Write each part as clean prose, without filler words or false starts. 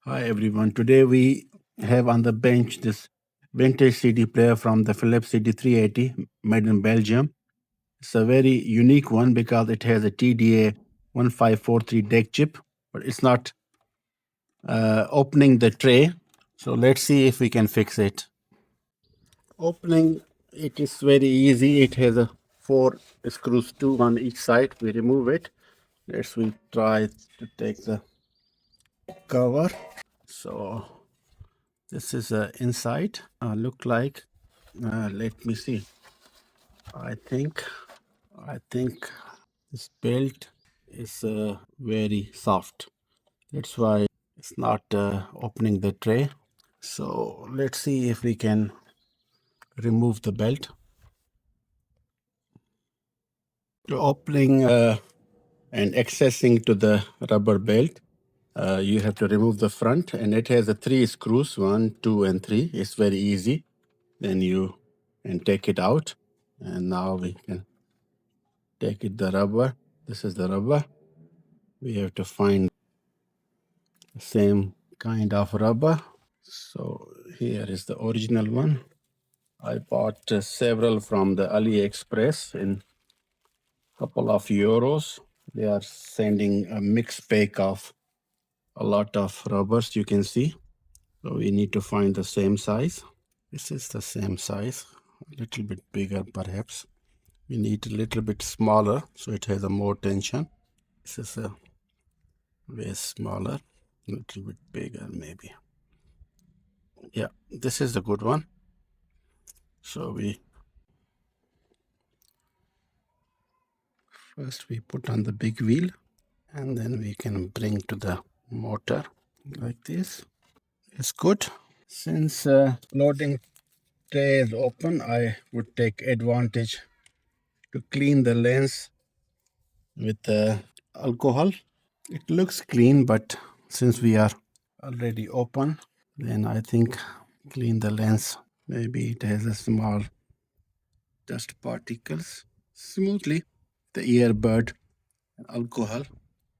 Hi everyone. Today we have on the bench this vintage CD player from the Philips CD380 made in Belgium. It's a very unique one because it has a TDA 1543 deck chip, but it's not opening the tray. So let's see if we can fix it. Opening it is very easy. It has a 4 screws, 2 on each side. We remove it. We try to take the cover. So this is inside. Look like. Let me see. I think this belt is very soft. That's why it's not opening the tray. So let's see if we can remove the belt. To opening and accessing to the rubber belt, you have to remove the front, and it has 3 screws, 1, 2, and 3. It's very easy. Then you can take it out, and now we can take it the rubber. This is the rubber. We have to find the same kind of rubber. So here is the original one. I bought several from the AliExpress in couple of euros. They are sending a mixed pack of a lot of rubbers, you can see. So we need to find the same size. This is the same size, a little bit bigger perhaps. We need a little bit smaller so it has a more tension. This is a way smaller, a little bit bigger maybe. Yeah, this is the good one. So first we put on the big wheel, and then we can bring to the motor like this. It's good. Since loading tray is open, I would take advantage to clean the lens with alcohol. It looks clean, but since we are already open, then I think clean the lens. Maybe it has a small dust particles smoothly. The earbud, alcohol,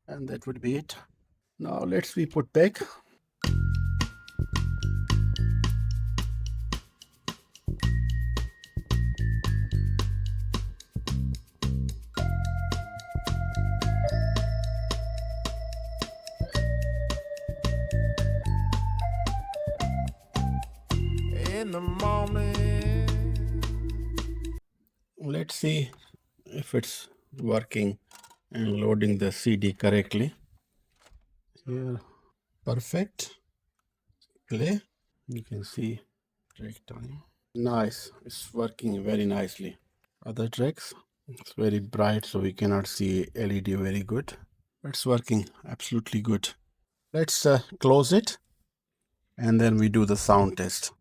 and that would be it. Now let's we put back. In the morning. Let's see if it's working and loading the CD correctly. Here, perfect. Play. You can see track time. Nice. It's working very nicely. Other tracks, it's very bright, so we cannot see LED very good. It's working absolutely good. Let's close it, and then we do the sound test.